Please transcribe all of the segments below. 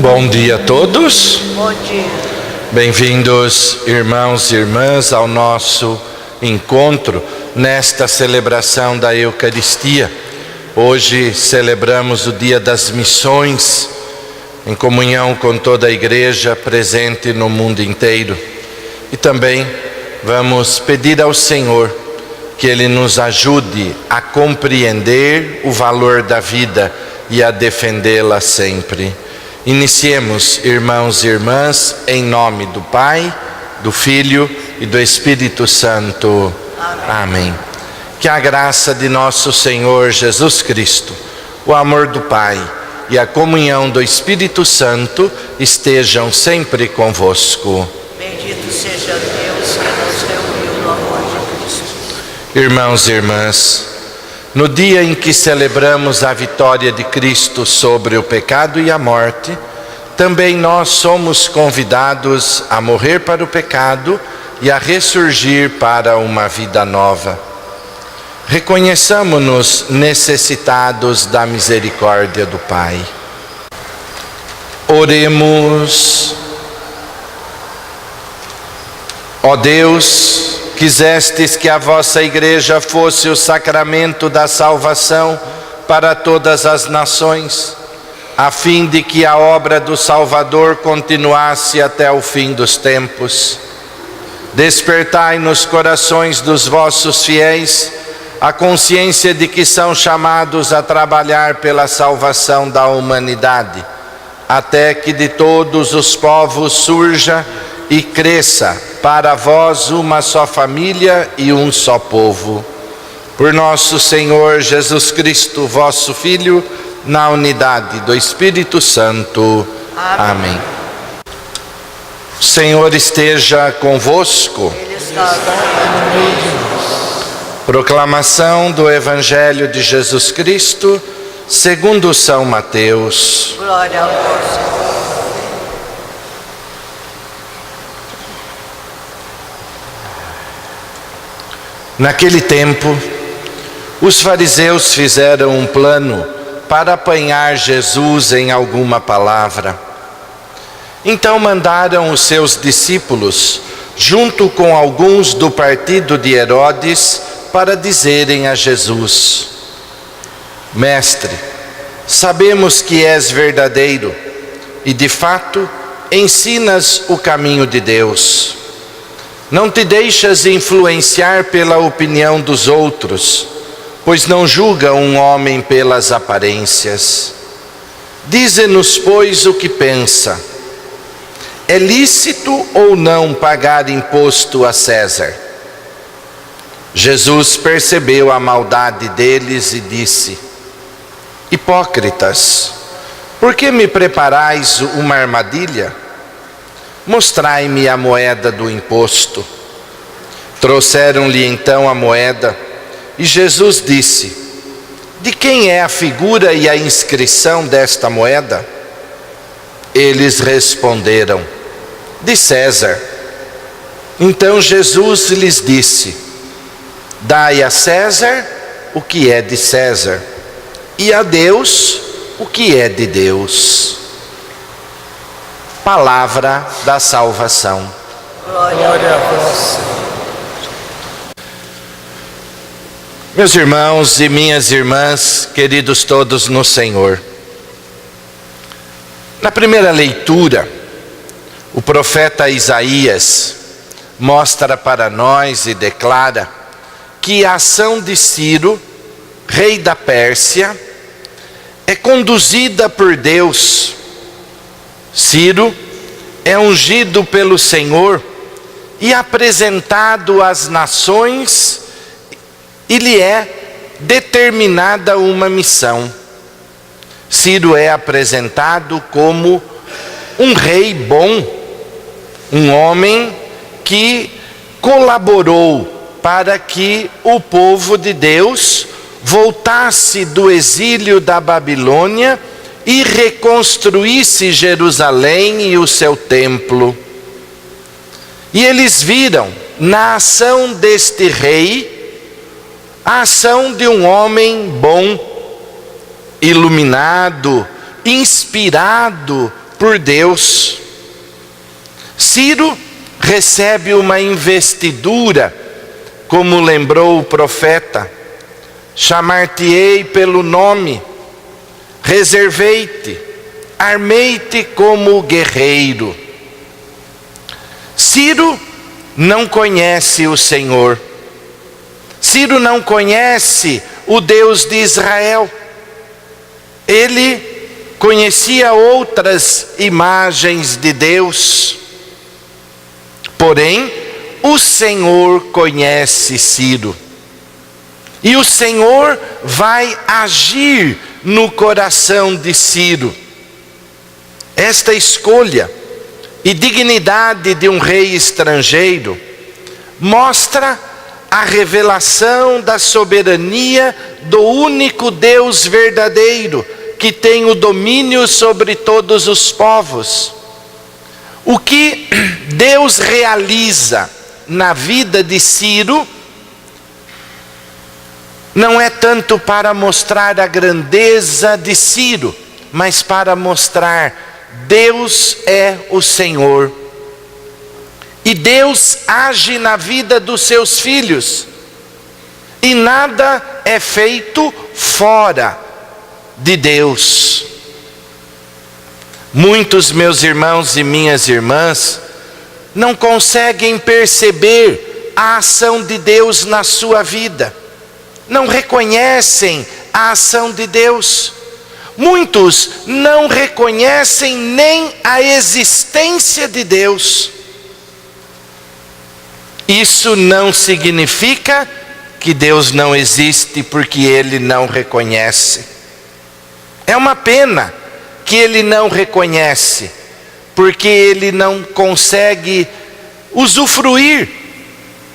Bom dia a todos. Bom dia. Bem-vindos, irmãos e irmãs, ao nosso encontro nesta celebração da Eucaristia. Hoje celebramos o Dia das Missões, em comunhão com toda a Igreja presente no mundo inteiro. E também vamos pedir ao Senhor que Ele nos ajude a compreender o valor da vida e a defendê-la sempre. Iniciemos, irmãos e irmãs, em nome do Pai, do Filho e do Espírito Santo. Amém. Que a graça de nosso Senhor Jesus Cristo, o amor do Pai e a comunhão do Espírito Santo estejam sempre convosco. Bendito seja Deus que nos reuniu no amor de Cristo. Irmãos e irmãs, no dia em que celebramos a vitória de Cristo sobre o pecado e a morte, também nós somos convidados a morrer para o pecado e a ressurgir para uma vida nova. Reconheçamo-nos necessitados da misericórdia do Pai. Oremos. Ó Deus, quisestes que a vossa Igreja fosse o sacramento da salvação para todas as nações, a fim de que a obra do Salvador continuasse até o fim dos tempos. Despertai nos corações dos vossos fiéis a consciência de que são chamados a trabalhar pela salvação da humanidade, até que de todos os povos surja e cresça para vós uma só família e um só povo. Por nosso Senhor Jesus Cristo, vosso Filho, na unidade do Espírito Santo. Amém. O Senhor esteja convosco. Ele está no meio de nós. Proclamação do Evangelho de Jesus Cristo, segundo São Mateus. Glória a vós, Senhor. Naquele tempo, os fariseus fizeram um plano para apanhar Jesus em alguma palavra. Então mandaram os seus discípulos, junto com alguns do partido de Herodes, para dizerem a Jesus: Mestre, sabemos que és verdadeiro e de fato ensinas o caminho de Deus. Não te deixas influenciar pela opinião dos outros, pois não julga um homem pelas aparências. Dize-nos, pois, o que pensa. É lícito ou não pagar imposto a César? Jesus percebeu a maldade deles e disse: Hipócritas, por que me preparais uma armadilha? Mostrai-me a moeda do imposto. Trouxeram-lhe então a moeda, e Jesus disse: De quem é a figura e a inscrição desta moeda? Eles responderam: De César. Então Jesus lhes disse: Dai a César o que é de César, e a Deus o que é de Deus. Palavra da salvação. Glória a vós, Senhor. Meus irmãos e minhas irmãs, queridos todos no Senhor, na primeira leitura, o profeta Isaías mostra para nós e declara que a ação de Ciro, rei da Pérsia, é conduzida por Deus. Ciro é ungido pelo Senhor e apresentado às nações, e lhe é determinada uma missão. Ciro é apresentado como um rei bom, um homem que colaborou para que o povo de Deus voltasse do exílio da Babilônia e reconstruísse Jerusalém e o seu templo. E eles viram na ação deste rei a ação de um homem bom, iluminado, inspirado por Deus. Ciro recebe uma investidura, como lembrou o profeta: chamar-te-ei pelo nome, reservei-te, armei-te como guerreiro. Ciro não conhece o Senhor. Ciro não conhece o Deus de Israel. Ele conhecia outras imagens de Deus. Porém, o Senhor conhece Ciro. E o Senhor vai agir no coração de Ciro. Esta escolha e dignidade de um rei estrangeiro mostra a revelação da soberania do único Deus verdadeiro, que tem o domínio sobre todos os povos. O que Deus realiza na vida de Ciro não é tanto para mostrar a grandeza de Ciro, mas para mostrar Deus é o Senhor. E Deus age na vida dos seus filhos. E nada é feito fora de Deus. Muitos meus irmãos e minhas irmãs não conseguem perceber a ação de Deus na sua vida. Não reconhecem a ação de Deus. Muitos não reconhecem nem a existência de Deus. Isso não significa que Deus não existe, porque Ele não reconhece. É uma pena que Ele não reconhece, porque Ele não consegue usufruir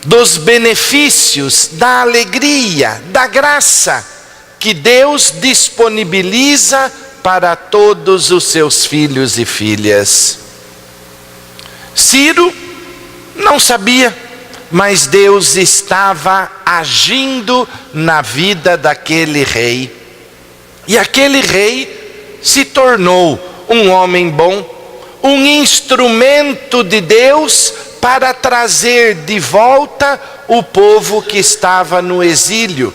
dos benefícios, da alegria, da graça que Deus disponibiliza para todos os seus filhos e filhas. Ciro não sabia, mas Deus estava agindo na vida daquele rei. E aquele rei se tornou um homem bom, um instrumento de Deus para trazer de volta o povo que estava no exílio,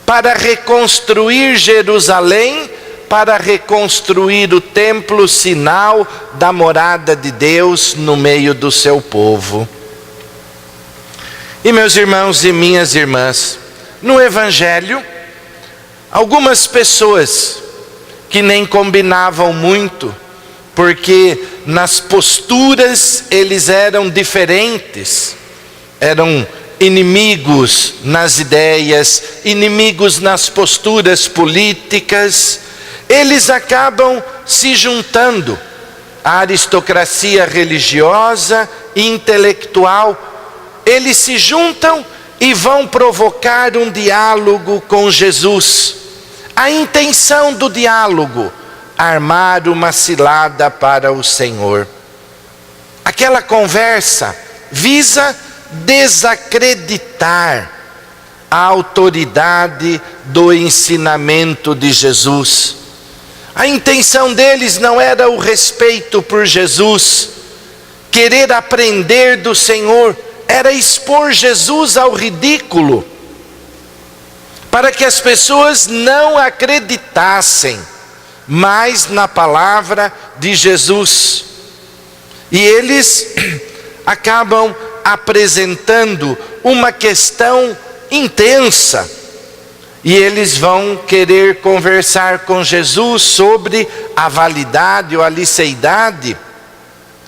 para reconstruir Jerusalém, para reconstruir o templo, sinal da morada de Deus no meio do seu povo. E meus irmãos e minhas irmãs, no Evangelho, algumas pessoas que nem combinavam muito, porque nas posturas eles eram diferentes, eram inimigos nas ideias, inimigos nas posturas políticas, eles acabam se juntando à aristocracia religiosa e intelectual. Eles se juntam e vão provocar um diálogo com Jesus. A intenção do diálogo: armar uma cilada para o Senhor. Aquela conversa visa desacreditar a autoridade do ensinamento de Jesus. A intenção deles não era o respeito por Jesus, querer aprender do Senhor, era expor Jesus ao ridículo, para que as pessoas não acreditassem mais na palavra de Jesus. E eles acabam apresentando uma questão intensa, e eles vão querer conversar com Jesus sobre a validade ou a liceidade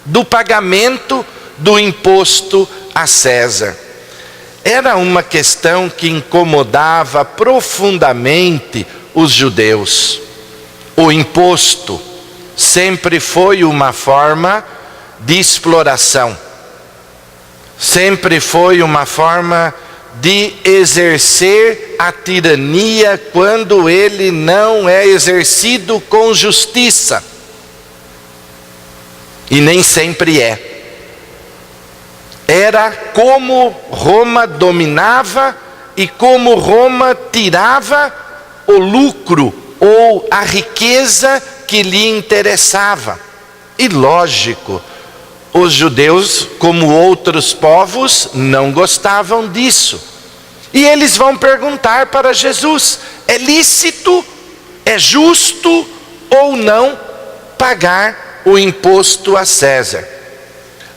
do pagamento do imposto a César. Era uma questão que incomodava profundamente os judeus. O imposto sempre foi uma forma de exploração. Sempre foi uma forma de exercer a tirania quando ele não é exercido com justiça. E nem sempre é. Era como Roma dominava e como Roma tirava o lucro ou a riqueza que lhe interessava. E lógico, os judeus, como outros povos, não gostavam disso. E eles vão perguntar para Jesus: é lícito, é justo ou não pagar o imposto a César?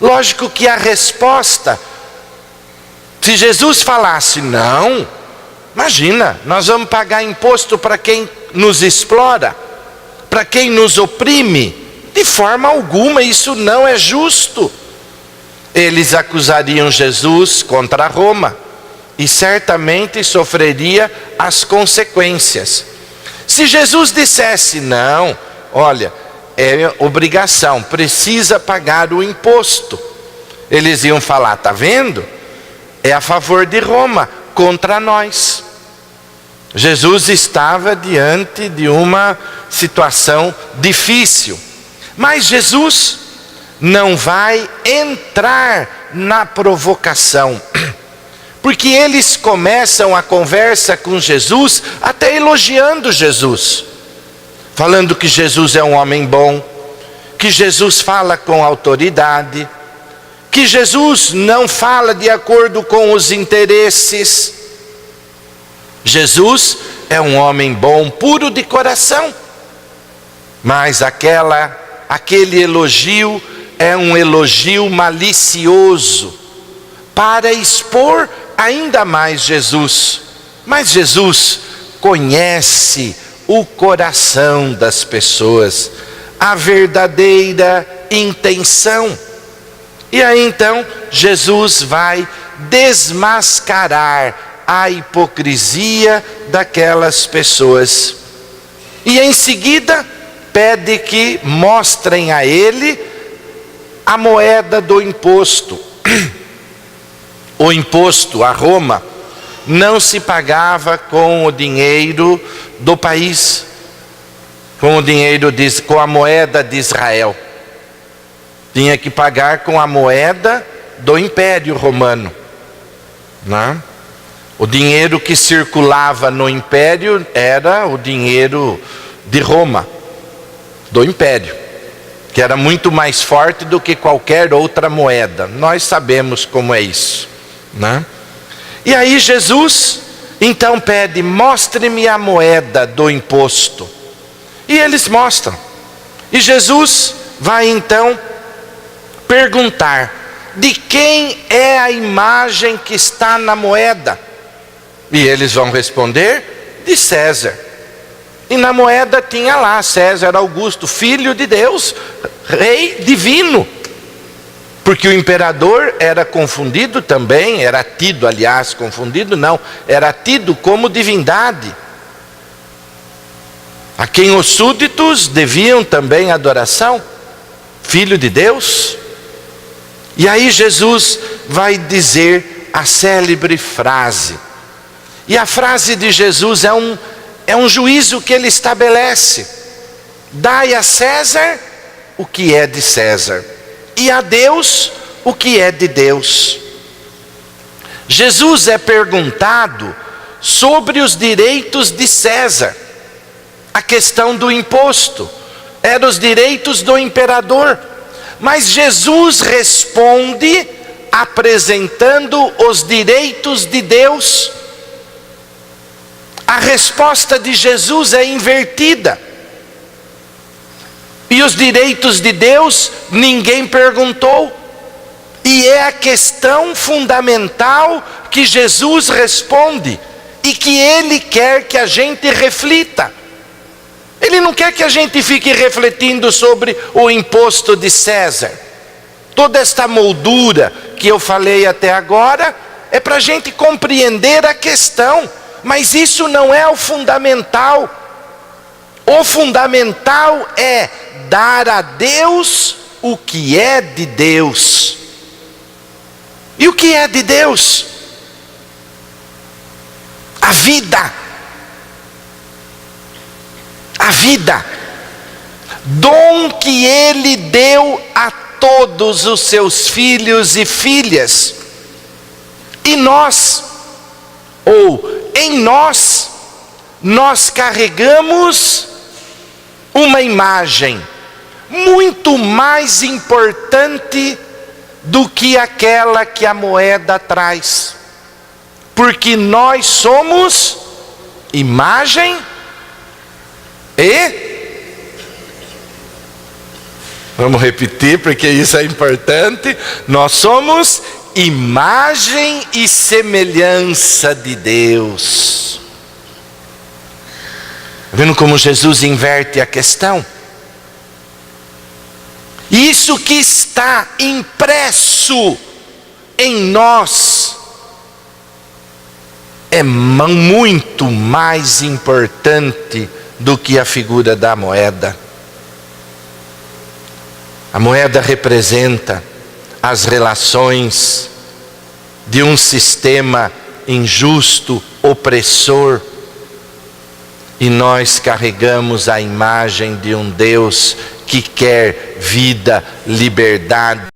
Lógico que a resposta, se Jesus falasse não, imagina, nós vamos pagar imposto para quem nos explora, para quem nos oprime? De forma alguma, isso não é justo. Eles acusariam Jesus contra Roma e certamente sofreria as consequências. Se Jesus dissesse não, olha, é obrigação, precisa pagar o imposto, eles iam falar: tá vendo? É a favor de Roma contra nós. Jesus estava diante de uma situação difícil, mas Jesus não vai entrar na provocação, porque eles começam a conversa com Jesus até elogiando Jesus, falando que Jesus é um homem bom, que Jesus fala com autoridade, que Jesus não fala de acordo com os interesses. Jesus é um homem bom, puro de coração. Mas aquele elogio é um elogio malicioso, para expor ainda mais Jesus. Mas Jesus conhece o coração das pessoas, a verdadeira intenção. E aí então Jesus vai desmascarar a hipocrisia daquelas pessoas. E em seguida pede que mostrem a ele a moeda do imposto. O imposto a Roma não se pagava com o dinheiro do país, com a moeda de Israel. Tinha que pagar com a moeda do Império Romano, né? O dinheiro que circulava no Império era o dinheiro de Roma, do Império, que era muito mais forte do que qualquer outra moeda. Nós sabemos como é isso, né? E aí Jesus então pede: mostre-me a moeda do imposto. E eles mostram. E Jesus vai então perguntar: de quem é a imagem que está na moeda? E eles vão responder: de César. E na moeda tinha lá César Augusto, filho de Deus, rei divino. Porque o imperador era confundido também, era tido, aliás, confundido não, era tido como divindade, a quem os súditos deviam também adoração, filho de Deus. E aí Jesus vai dizer a célebre frase. E a frase de Jesus é um juízo que ele estabelece: dai a César o que é de César, e a Deus o que é de Deus. Jesus é perguntado sobre os direitos de César. A questão do imposto eram os direitos do imperador, mas Jesus responde apresentando os direitos de Deus. A resposta de Jesus é invertida. E os direitos de Deus ninguém perguntou. E é a questão fundamental que Jesus responde e que Ele quer que a gente reflita. Ele não quer que a gente fique refletindo sobre o imposto de César. Toda esta moldura que eu falei até agora é para a gente compreender a questão. Mas isso não é o fundamental. O fundamental é dar a Deus o que é de Deus. E o que é de Deus? A vida. A vida. Dom que Ele deu a todos os seus filhos e filhas. E nós, ou em nós, nós carregamos uma imagem muito mais importante do que aquela que a moeda traz. Porque nós somos imagem e... Vamos repetir porque isso é importante. Nós somos imagem e semelhança de Deus. Vendo como Jesus inverte a questão? Isso que está impresso em nós é muito mais importante do que a figura da moeda. A moeda representa as relações de um sistema injusto, opressor, e nós carregamos a imagem de um Deus que quer vida, liberdade.